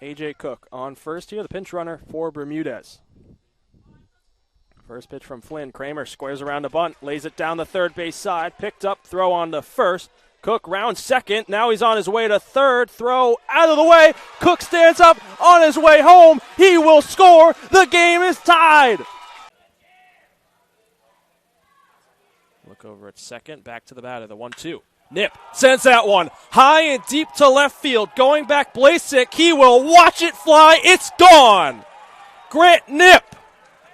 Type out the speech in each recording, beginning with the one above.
A.J. Cook on first here, the pinch runner for Bermudez. First pitch from Flynn. Kramer squares around a bunt, lays it down the third base side, picked up, throw on to first. Cook rounds second. Now he's on his way to third. Throw out of the way. Cook stands up on his way home. He will score. The game is tied. Look over at second. Back to the batter. The 1-2. Nip sends that one high and deep to left field. Going back, Blasek. He will watch it fly. It's gone. Grant Nip.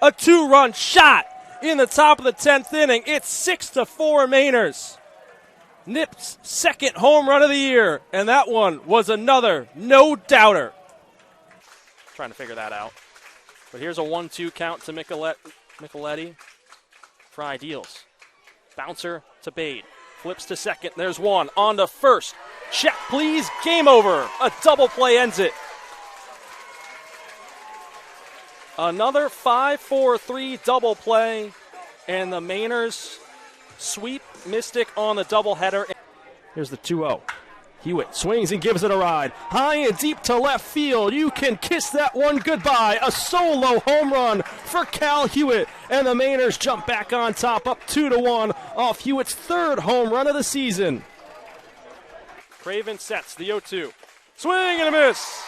A 2-run shot in the top of the 10th inning. It's 6-4 Mainers. Nip's second home run of the year, and that one was another no-doubter. Trying to figure that out. But here's a 1-2 count to Micheletti. Fry deals. Bouncer to Bade. Flips to second. There's one. On to first. Check, please. Game over. A double play ends it. Another 5-4-3 double play, and the Mainers sweep Mystic on the doubleheader. Here's the 2-0. Hewitt swings and gives it a ride. High and deep to left field. You can kiss that one goodbye. A solo home run for Cal Hewitt, and the Mainers jump back on top, up 2-1 off Hewitt's third home run of the season. Craven sets the 0-2. Swing and a miss.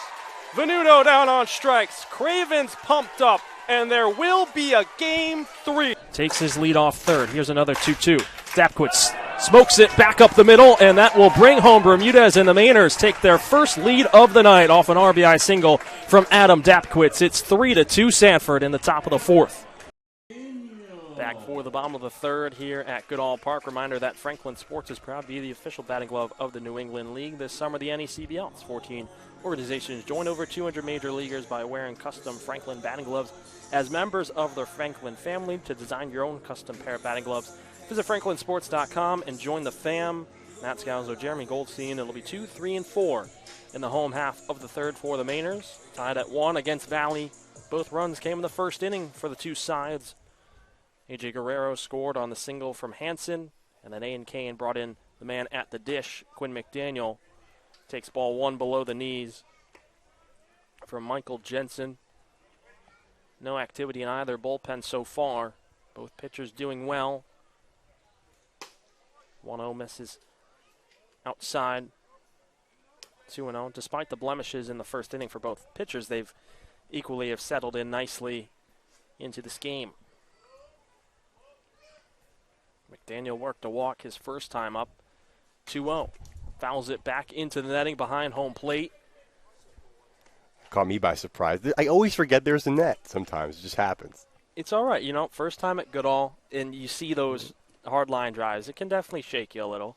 Venuto down on strikes. Craven's pumped up, and there will be a game 3. Takes his lead off third. Here's another 2-2. Dapkwitz smokes it back up the middle, and that will bring home Bermudez, and the Mainers take their first lead of the night off an RBI single from Adam Dapkwitz. It's 3-2 Sanford in the top of the fourth. Back for the bottom of the third here at Goodall Park. Reminder that Franklin Sports is proud to be the official batting glove of the New England League this summer. The NECBL. It's 14 organizations join over 200 major leaguers by wearing custom Franklin batting gloves as members of the Franklin family. To design your own custom pair of batting gloves, visit franklinsports.com and join the fam. Matt Scalzo, Jeremy Goldstein. It'll be 2, 3, and 4 in the home half of the third for the Mainers. Tied at 1 against Valley. Both runs came in the first inning for the two sides. A.J. Guerrero scored on the single from Hansen, and then A.N. Kane brought in the man at the dish. Quinn McDaniel takes ball 1 below the knees from Michael Jensen. No activity in either bullpen so far. Both pitchers doing well. 1-0 misses outside. 2-0. Despite the blemishes in the first inning for both pitchers, they've equally have settled in nicely into this game. McDaniel worked a walk his first time up. 2-0. Fouls it back into the netting behind home plate. Caught me by surprise. I always forget there's a net sometimes. It just happens. It's all right. You know, first time at Goodall, and you see those hard line drives, it can definitely shake you a little.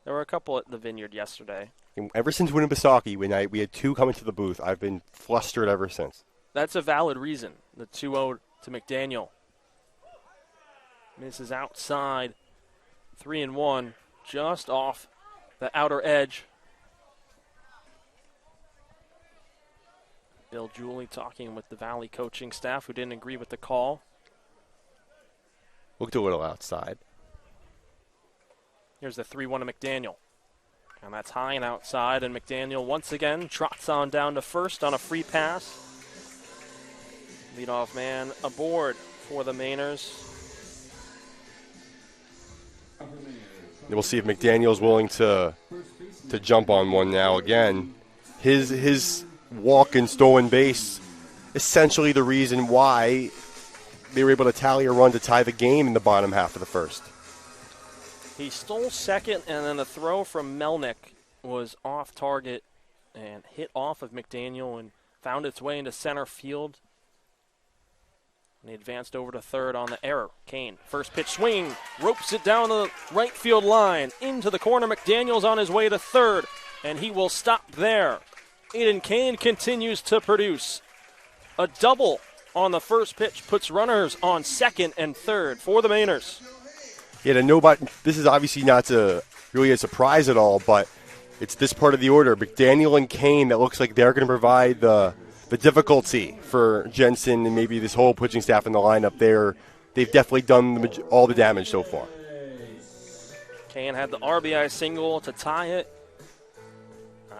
There were a couple at the Vineyard yesterday. And ever since Winnipesaukee, when we had 2 coming to the booth, I've been flustered ever since. That's a valid reason. The 2-0 to McDaniel. Misses outside. 3-1, just off the outer edge. Bill Julie talking with the Valley coaching staff who didn't agree with the call. Looked a little outside. Here's the 3-1 to McDaniel. And that's high and outside, and McDaniel once again trots on down to first on a free pass. Leadoff man aboard for the Mainers. We'll see if McDaniel's willing to jump on one now again. His walk and stolen base, essentially the reason why they were able to tally a run to tie the game in the bottom half of the first. He stole second, and then the throw from Melnick was off target and hit off of McDaniel and found its way into center field. And he advanced over to third on the error. Kane, first pitch swing, ropes it down the right field line. Into the corner, McDaniel's on his way to third, and he will stop there. Aiden Kane continues to produce. A double on the first pitch puts runners on second and third for the Mainers. Yeah, this is obviously not really a surprise at all, but it's this part of the order. McDaniel and Kane, that looks like they're going to provide the difficulty for Jensen and maybe this whole pitching staff in the lineup. They've definitely done all the damage so far. Kane had the RBI single to tie it.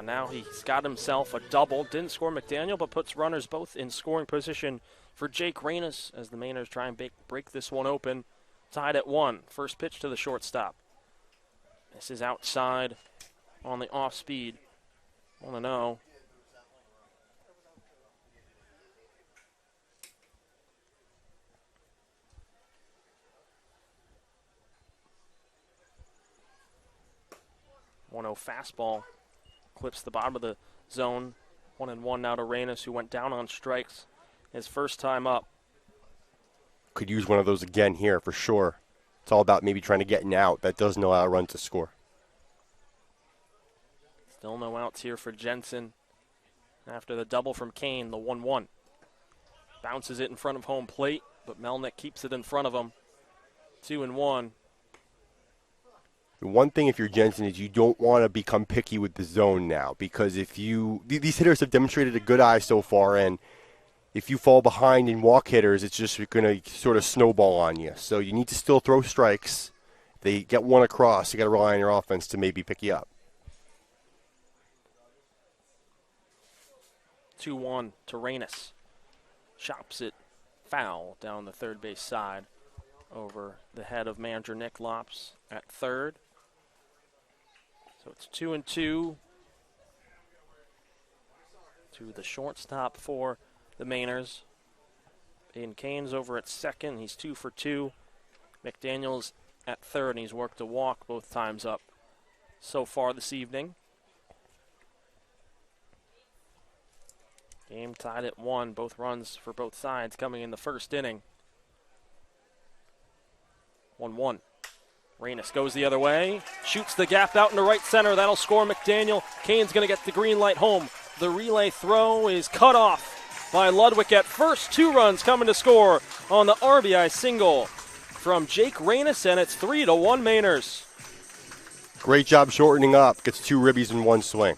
Now he's got himself a double. Didn't score McDaniel, but puts runners both in scoring position for Jake Reynes as the Mainers try and break this one open. Tied at 1. First pitch to the shortstop. This is outside on the off speed. 1-0. Fastball clips the bottom of the zone. 1-1 now to Reynes, who went down on strikes his first time up. Could use one of those again here for sure. It's all about maybe trying to get an out that doesn't allow a run to score. Still no outs here for Jensen. After the double from Kane, the 1-1. Bounces it in front of home plate, but Melnick keeps it in front of him. 2-1. The one thing if you're Jensen is you don't want to become picky with the zone now, because if these hitters have demonstrated a good eye so far, and if you fall behind in walk hitters, it's just going to sort of snowball on you. So you need to still throw strikes. If they get one across, you got to rely on your offense to maybe pick you up. 2-1 to Reynes. Chops it foul down the third base side over the head of manager Nick Lops at third. So it's 2-2 to the shortstop for the Mainers. Aiden Kane's over at second. He's 2 for 2. McDaniel's at third, and he's worked a walk both times up so far this evening. Game tied at 1. Both runs for both sides coming in the first inning. 1-1. Reynes goes the other way, shoots the gap out into right center. That'll score McDaniel. Kane's going to get the green light home. The relay throw is cut off by Ludwig at first. 2 runs coming to score on the RBI single from Jake Reynes, and it's 3-1 Mainers. Great job shortening up. Gets 2 ribbies in one swing.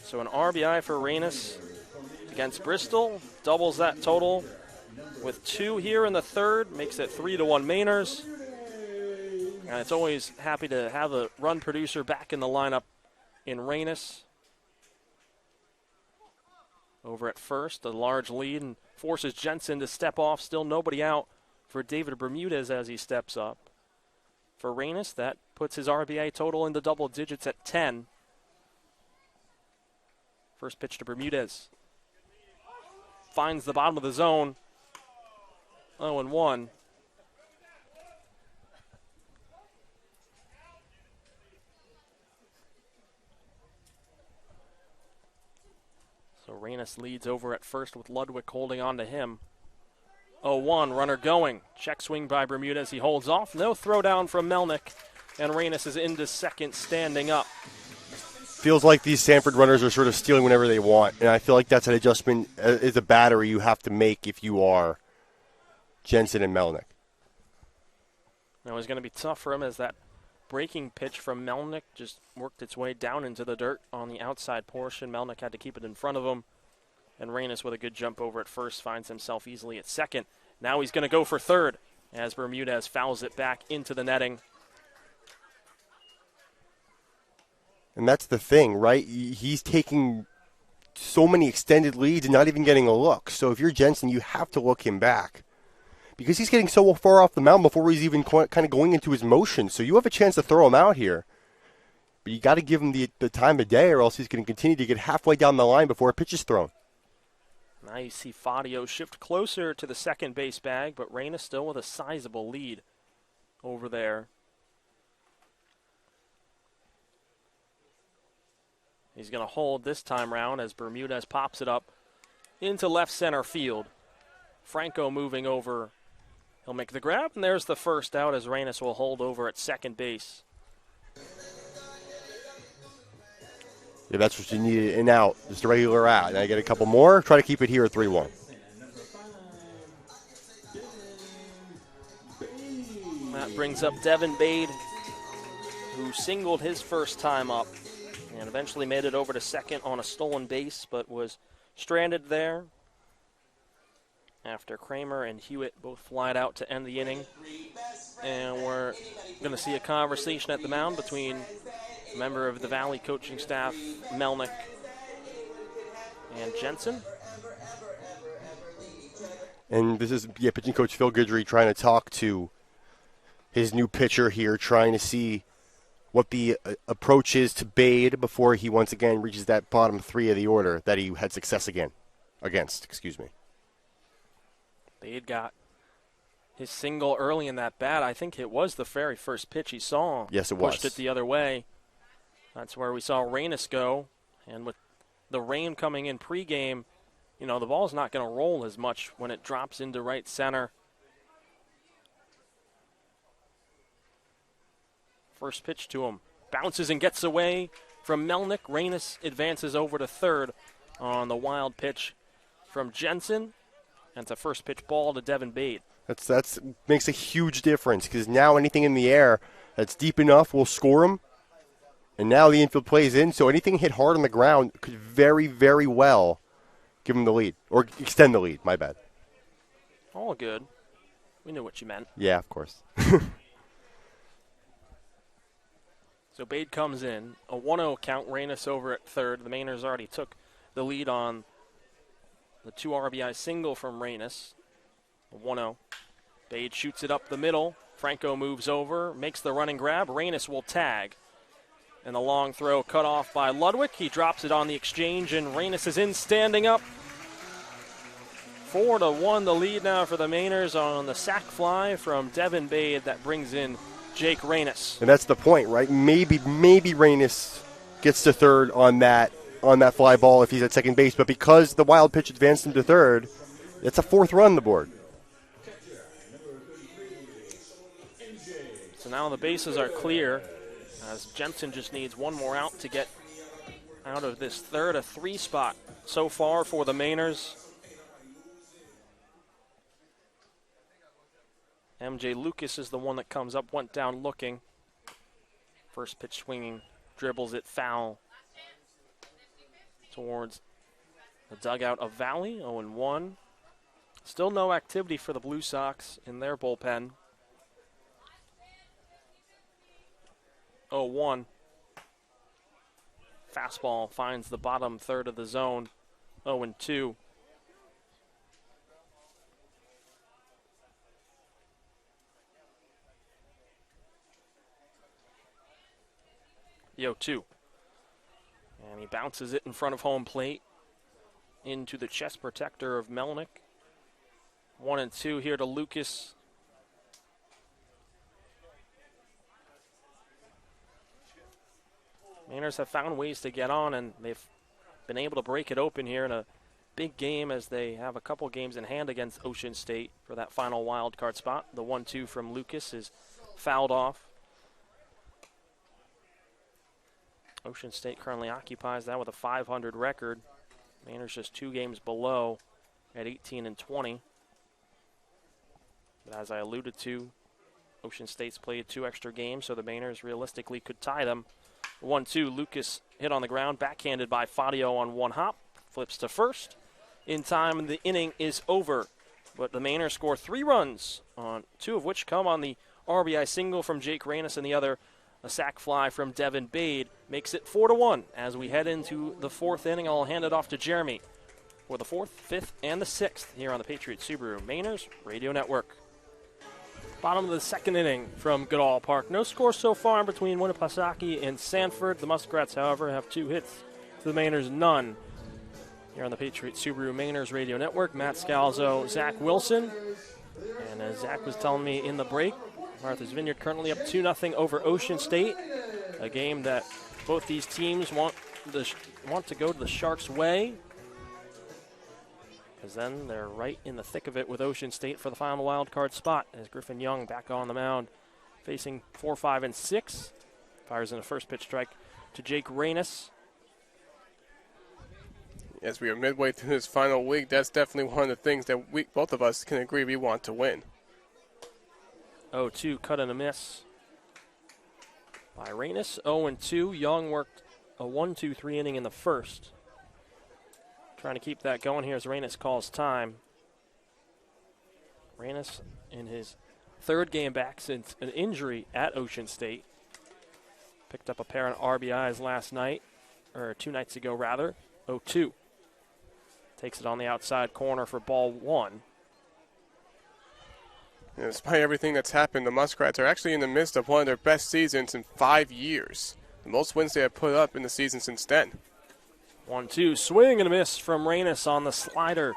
So an RBI for Reynes against Bristol, doubles that total with 2 here in the third, makes it 3-1 Mainers. And it's always happy to have a run producer back in the lineup in Reynes. Over at first, a large lead, and forces Jensen to step off. Still nobody out for David Bermudez as he steps up. For Reynes, that puts his RBI total into double digits at 10. First pitch to Bermudez. Finds the bottom of the zone. 0-1. So Reynes leads over at first with Ludwig holding on to him. 0-1, runner going. Check swing by Bermudez. He holds off. No throwdown from Melnick. And Reynes is into second, standing up. Feels like these Sanford runners are sort of stealing whenever they want. And I feel like that's an adjustment as a batter you have to make if you are Jensen and Melnick. Now it's going to be tough for him as that breaking pitch from Melnick just worked its way down into the dirt on the outside portion. Melnick had to keep it in front of him. And Reynes with a good jump over at first finds himself easily at second. Now he's going to go for third as Bermudez fouls it back into the netting. And that's the thing, right? He's taking so many extended leads and not even getting a look. So if you're Jensen, you have to look him back, because he's getting so far off the mound before he's even kind of going into his motion. So you have a chance to throw him out here. But you got to give him the time of day, or else he's going to continue to get halfway down the line before a pitch is thrown. Now you see Fadio shift closer to the second base bag, but Reynes still with a sizable lead over there. He's going to hold this time round as Bermudez pops it up into left center field. Franco moving over. He'll make the grab, and there's the first out as Reynes will hold over at second base. Yeah, that's what you need, an out, just a regular out. Now you get a couple more, try to keep it here at 3-1. That brings up Devin Bade, who singled his first time up and eventually made it over to second on a stolen base, but was stranded there. after Kramer and Hewitt both flied out to end the inning. And we're going to see a conversation at the mound between a member of the Valley coaching staff, Melnick, and Jensen. And this is pitching coach Phil Guidry trying to talk to his new pitcher here, trying to see what the approach is to Bade before he once again reaches that bottom three of the order that he had success against. Bade got his single early in that bat. I think it was the very first pitch he saw. Yes, it was. Pushed it the other way. That's where we saw Reynes go. And with the rain coming in pregame, the ball's not going to roll as much when it drops into right center. First pitch to him. Bounces and gets away from Melnick. Reynes advances over to third on the wild pitch from Jensen. And it's a first pitch ball to Devin Bade. That's makes a huge difference because now anything in the air that's deep enough will score him. And now the infield plays in, so anything hit hard on the ground could very, very well give him the lead. Or extend the lead, my bad. All good. We knew what you meant. Yeah, of course. So Bade comes in. A 1-0 count, Reynes over at third. The Mainers already took the lead on the 2 RBI single from Reynes. 1-0. Bade shoots it up the middle. Franco moves over, makes the running grab. Reynes will tag. And the long throw cut off by Ludwig. He drops it on the exchange, and Reynes is in, standing up. 4-1 the lead now for the Mainers on the sac fly from Devin Bade that brings in Jake Reynes. And that's the point, right? Maybe Reynes gets to third on that fly ball if he's at second base, but because the wild pitch advanced him to third, it's a fourth run on the board. So now the bases are clear as Jensen just needs one more out to get out of this third, a 3 spot so far for the Mainers. MJ Lucas is the one that comes up, went down looking. First pitch swinging, dribbles it foul towards the dugout of Valley, 0-1. Still no activity for the Blue Sox in their bullpen. 0-1. Fastball finds the bottom third of the zone, 0-2. The 0-2. And he bounces it in front of home plate into the chest protector of Melnick. 1-2 here to Lucas. Mainers have found ways to get on, and they've been able to break it open here in a big game as they have a couple games in hand against Ocean State for that final wild card spot. The 1-2 from Lucas is fouled off. Ocean State currently occupies that with a .500 record. Mainers just 2 games below at 18-20. But as I alluded to, Ocean State's played 2 extra games, so the Mainers realistically could tie them. 1-2, Lucas hit on the ground, backhanded by Fadio on one hop, flips to first. In time, and the inning is over. But the Mainers score 3 runs, on 2 of which come on the RBI single from Jake Reynes and the other a sac fly from Devin Bade. Makes it 4-1 as we head into the 4th inning. I'll hand it off to Jeremy for the 4th, 5th, and the 6th here on the Patriot Subaru Mainers Radio Network. Bottom of the 2nd inning from Goodall Park. No score so far between Winnipesaukee and Sanford. The Muskrats, however, have 2 hits. To the Mainers, none. Here on the Patriot Subaru Mainers Radio Network, Matt Scalzo, Zach Wilson. And as Zach was telling me in the break, Martha's Vineyard currently up 2-0 over Ocean State. A game that both these teams want to go to the Sharks' way, because then they're right in the thick of it with Ocean State for the final wild card spot. As Griffin Young back on the mound, facing 4, 5, and 6. Fires in a first pitch strike to Jake Reynes. As we are midway through this final week, that's definitely one of the things that both of us can agree we want to win. 0-2, cut and a miss by Reynes. 0-2, Young worked a 1-2-3 inning in the first. Trying to keep that going here as Reynes calls time. Ranis in his third game back since an injury at Ocean State. Picked up a pair of RBIs last night, or 2 nights ago rather, 0-2. Takes it on the outside corner for ball 1. And despite everything that's happened, the Muskrats are actually in the midst of one of their best seasons in 5 years. The most wins they have put up in the season since then. 1-2, swing and a miss from Ranis on the slider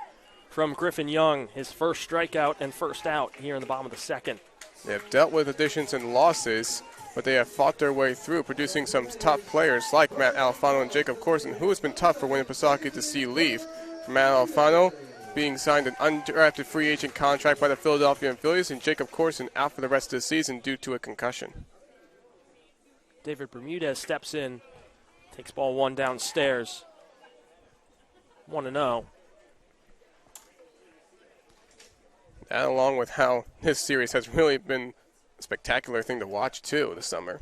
from Griffin Young. His first strikeout and first out here in the bottom of the second. They have dealt with additions and losses, but they have fought their way through, producing some top players like Matt Alfano and Jacob Corson, who has been tough for Winnipesaukee to see leave. For Matt Alfano, being signed an undrafted free agent contract by the Philadelphia Phillies, and Jacob Corson out for the rest of the season due to a concussion. David Bermudez steps in, takes ball 1 downstairs. 1-0. That, along with how this series has really been a spectacular thing to watch, too, this summer.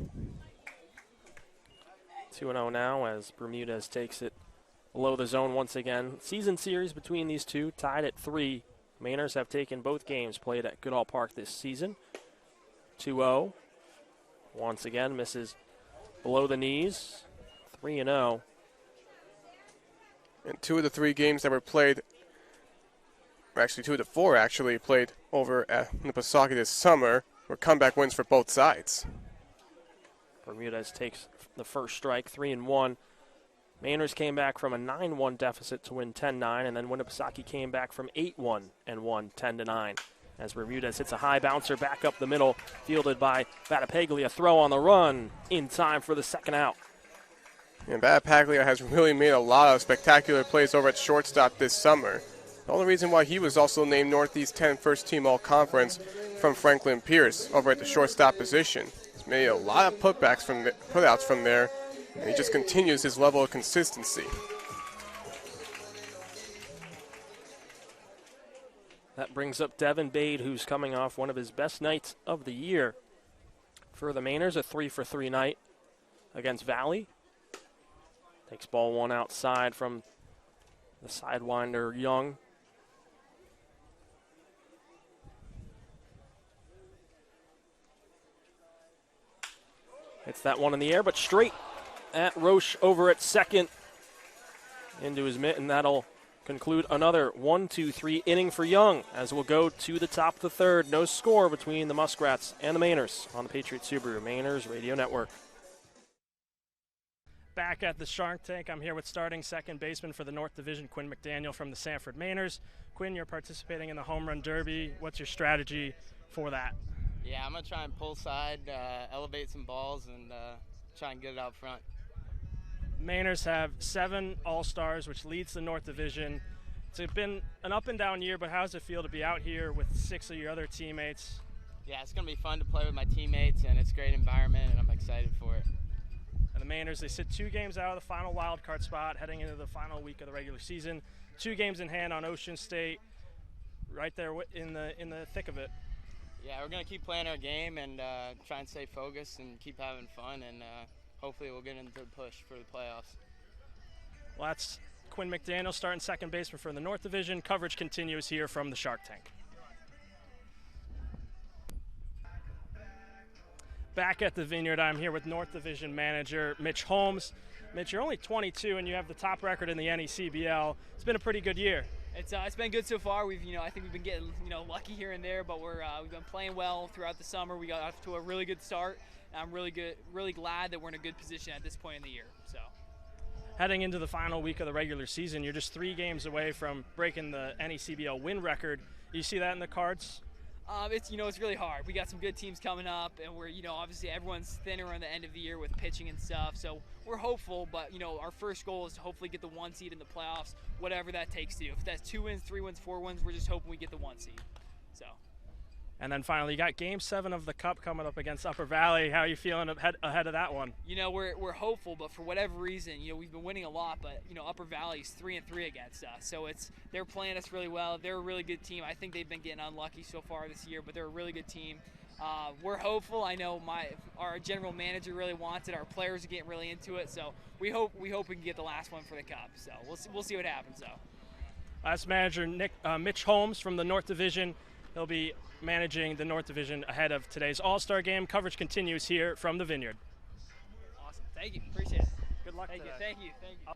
2-0 now as Bermudez takes it below the zone once again. Season series between these two, tied at 3. Mainers have taken both games played at Goodall Park this season. 2-0. Once again, misses below the knees. 3-0. And 2 of the 3 games that were played, actually 2 of the 4 actually played over at Winnipesaukee this summer, were comeback wins for both sides. Bermudez takes the first strike, 3-1. Mainers came back from a 9-1 deficit to win 10-9, and then Winnipesaukee came back from 8-1 and won 10-9. As Bermudez hits a high bouncer back up the middle, fielded by Battipaglia. Throw on the run in time for the second out. And Battipaglia has really made a lot of spectacular plays over at shortstop this summer. The only reason why he was also named Northeast 10 First Team All-Conference from Franklin Pierce over at the shortstop position. He's made a lot of putouts from there, and he just continues his level of consistency. That brings up Devin Bade, who's coming off one of his best nights of the year. For the Mainers, a 3-for-3 night against Valley. Takes ball 1 outside from the sidewinder Young. Hits that one in the air, but straight at Roche over at second. Into his mitt, and that'll conclude another 1-2-3 inning for Young, as we'll go to the top of the third. No score between the Muskrats and the Mainers on the Patriot Subaru Mainers Radio Network. Back at the Shark Tank, I'm here with starting second baseman for the North Division, Quinn McDaniel from the Sanford Mainers. Quinn, you're participating in the Home Run Derby. What's your strategy for that? Yeah, I'm going to try and pull side, elevate some balls, and try and get it out front. Mainers have 7 All-Stars, which leads the North Division. It's been an up-and-down year, but how does it feel to be out here with 6 of your other teammates? Yeah, it's going to be fun to play with my teammates, and it's a great environment, and I'm excited for it. And the Mainers, they sit 2 games out of the final wild card spot heading into the final week of the regular season. 2 games in hand on Ocean State, right there in the thick of it. Yeah, we're going to keep playing our game and try and stay focused and keep having fun, and hopefully we'll get into the push for the playoffs. Well, that's Quinn McDaniel starting second baseman for the North Division. Coverage continues here from the Shark Tank. Back at the Vineyard, I'm here with North Division manager Mitch Holmes. Mitch, you're only 22 and you have the top record in the NECBL. It's been a pretty good year. It's been good so far. I think we've been getting lucky here and there, but we've been playing well throughout the summer. We got off to a really good start. And I'm really glad that we're in a good position at this point in the year. So, heading into the final week of the regular season, you're just 3 games away from breaking the NECBL win record. You see that in the cards? It's really hard. We got some good teams coming up, and we're obviously everyone's thinner on the end of the year with pitching and stuff. So we're hopeful, but our first goal is to hopefully get the 1 seed in the playoffs, whatever that takes to do. If that's 2 wins, 3 wins, 4 wins, we're just hoping we get the 1 seed. So. And then finally, you got Game 7 of the Cup coming up against Upper Valley. How are you feeling ahead of that one? We're hopeful, but for whatever reason, we've been winning a lot, but Upper Valley's 3-3 against us. So they're playing us really well. They're a really good team. I think they've been getting unlucky so far this year, but they're a really good team. We're hopeful. I know our general manager really wants it. Our players are getting really into it. So we hope we can get the last one for the Cup. So we'll see what happens though. Last manager Mitch Holmes from the North Division. He'll be managing the North Division ahead of today's All-Star game. Coverage continues here from the Vineyard. Awesome. Thank you. Appreciate it. Good luck Thank today. you. Thank you. Thank you.